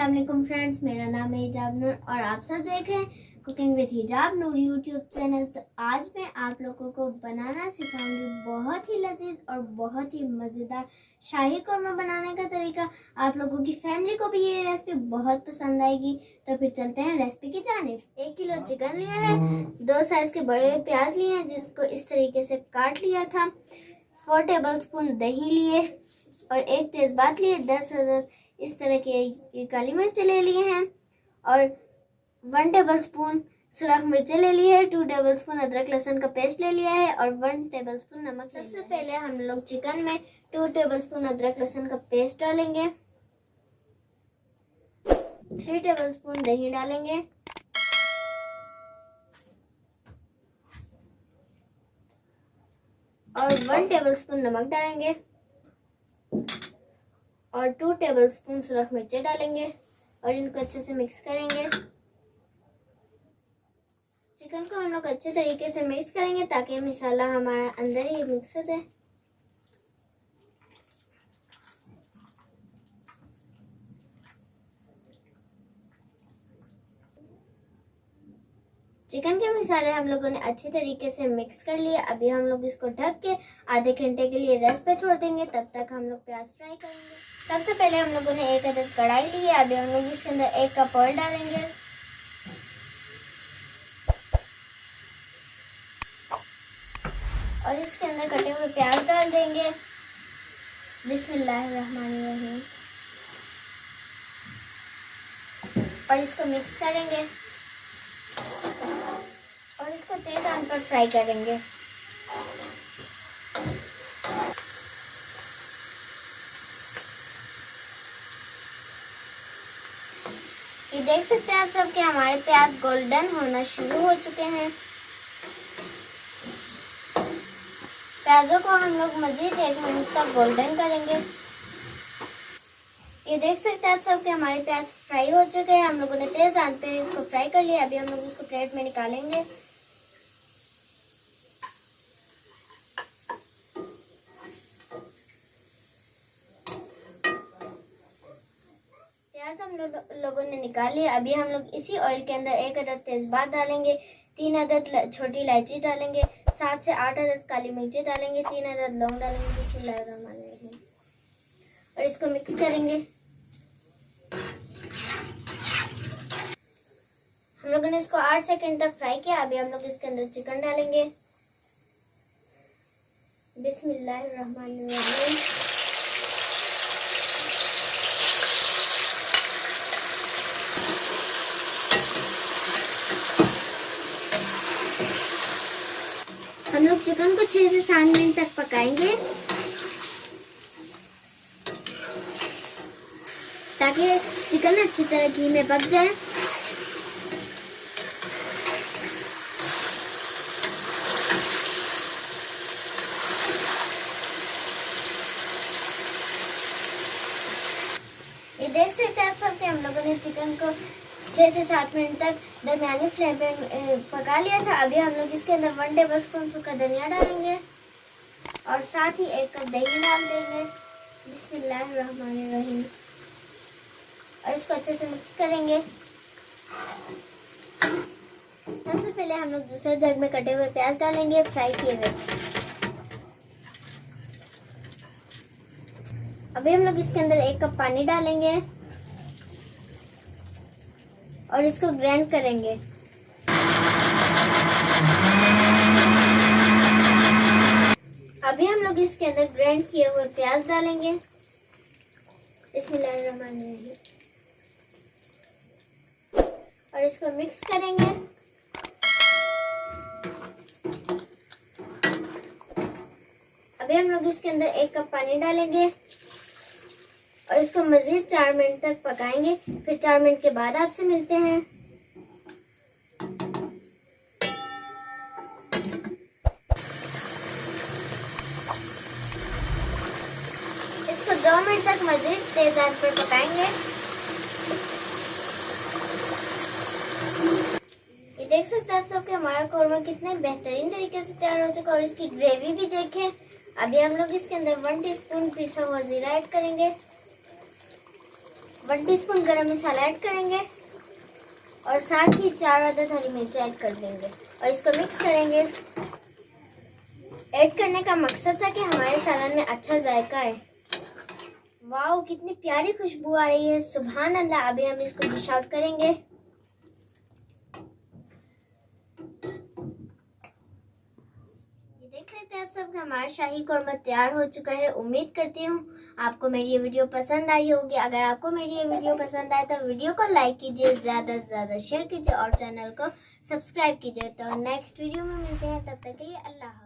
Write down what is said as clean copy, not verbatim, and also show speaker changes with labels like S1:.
S1: अस्सलाम वालेकुम फ्रेंड्स, मेरा नाम है हिजाब नूर और आप सब देख रहे हैं कुकिंग विद हिजाब नूर यूट्यूब चैनल। तो आज मैं आप लोगों को बनाना सिखाऊंगी बहुत ही लजीज और बहुत ही मज़ेदार शाही कौरमा बनाने का तरीका। आप लोगों की फैमिली को भी ये रेसिपी बहुत पसंद आएगी। तो फिर चलते हैं रेसिपी की जानिब। 1 किलो चिकन लिया है, 2 साइज के बड़े प्याज लिए हैं जिसको इस तरीके से काट लिया था, 4 टेबल स्पून दही लिए और 1 तेज़पात लिए, 10 इस तरह के काली मिर्च ले लिए हैं और 1 टेबल स्पून सुरख मिर्चें ले ली है, 2 टेबल स्पून अदरक लहसुन का पेस्ट ले लिया है और 1 टेबल स्पून नमक। सबसे पहले हम लोग चिकन में 2 टेबल स्पून अदरक लहसुन का पेस्ट डालेंगे, 3 टेबल स्पून दही डालेंगे और 1 टेबल स्पून नमक डालेंगे और 2 टेबल स्पून सुरख मिर्चें डालेंगे और इनको अच्छे से मिक्स करेंगे। चिकन को हम लोग अच्छे तरीके से मिक्स करेंगे ताकि मसाला हमारा अंदर ही मिक्स हो जाए। चिकन के मसाले हम लोगों ने अच्छे तरीके से मिक्स कर लिए। अभी हम लोग इसको ढक के आधे घंटे के लिए रेस्ट पे छोड़ देंगे। तब तक हम लोग प्याज फ्राई करेंगे। सबसे पहले हम लोगों ने 1 अदद कढ़ाई ली है। अभी हम लोग इसके अंदर 1 कप ऑयल डालेंगे और इसके अंदर कटे हुए प्याज डाल देंगे। बिस्मिल्लाहिर्रहमानिर्रहीम और इसको मिक्स करेंगे और इसको तेज आंच पर फ्राई करेंगे। ये देख सकते हैं आप सब कि हमारे प्याज गोल्डन होना शुरू हो चुके हैं। प्याजों को हम लोग मजीद 1 मिनट तक गोल्डन करेंगे। ये देख सकते हैं आप सब कि हमारे प्याज फ्राई हो चुके हैं। हम लोगों ने तेज आंच पे इसको फ्राई कर लिया। अभी हम लोग इसको प्लेट में निकालेंगे। प्याज हम लोगों ने निकाल लिया। अभी हम लोग इसी ऑयल के अंदर 1 अदद तेजपात डालेंगे, 3 अदद छोटी इलायची डालेंगे, 7 से 8 अदद काली मिर्ची डालेंगे, 3 अदद लौंग डालेंगे। बिस्मिल्लाहिर्रहमानिर्रहीम और इसको मिक्स करेंगे। हम लोगों ने इसको 8 सेकंड तक फ्राई किया। अभी हम लोग इसके अंदर चिकन डालेंगे। बिस्मिल्लाहिर्रहमानिर्रहीम हम लोग चिकन को 6 से 7 मिनट तक पकाएंगे ताकि चिकन अच्छी तरह घी में पक जाए। ये देख सकते हैं आप सब कि हम लोगों ने चिकन को 6 से 7 मिनट तक दरमियानी फ्लेम पे पका लिया था। अभी हम लोग इसके अंदर 1 टेबल स्पून सूखा धनिया डालेंगे और साथ ही 1 कप दही डाल देंगे। बिस्मिल्लाहिर्रहमानिर्रहीम और इसको अच्छे से मिक्स करेंगे। सबसे पहले हम लोग दूसरे जग में कटे हुए प्याज डालेंगे, फ्राई किए हुए। अभी हम लोग इसके अंदर 1 कप पानी डालेंगे और इसको ग्राइंड करेंगे। अभी हम लोग इसके अंदर ग्राइंड किए हुए प्याज डालेंगे। बिस्मिल्लाहिर्रहमानिर्रहीम और इसको मिक्स करेंगे। अभी हम लोग इसके अंदर 1 कप पानी डालेंगे और इसको मजीद 4 मिनट तक पकाएंगे। फिर 4 मिनट के बाद आपसे मिलते हैं। इसको 2 मिनट तक मजीद तेज आंच पर पकाएंगे। ये देख सकते हैं आप सब कि हमारा कौरमा कितने बेहतरीन तरीके से तैयार हो चुका है और इसकी ग्रेवी भी देखें। अभी हम लोग इसके अंदर 1 टीस्पून पिसा हुआ जीरा ऐड करेंगे। 1 टीस्पून गरम मसाला ऐड करेंगे और साथ ही 4 अदद हरी मिर्च ऐड कर देंगे और इसको मिक्स करेंगे। ऐड करने का मकसद था कि हमारे सालन में अच्छा जायका है। वाओ, कितनी प्यारी खुशबू आ रही है, सुभान अल्लाह। अभी हम इसको डिश आउट करेंगे। ये देख सकते हैं आप सब, हमारा शाही कौरमा तैयार हो चुका है। उम्मीद करती हूँ आपको मेरी ये वीडियो पसंद आई होगी। अगर आपको मेरी ये वीडियो पसंद आए तो वीडियो को लाइक कीजिए, ज़्यादा से ज़्यादा शेयर कीजिए और चैनल को सब्सक्राइब कीजिए। तो नेक्स्ट वीडियो में मिलते हैं, तब तक के लिए अल्लाह हाफ़िज़।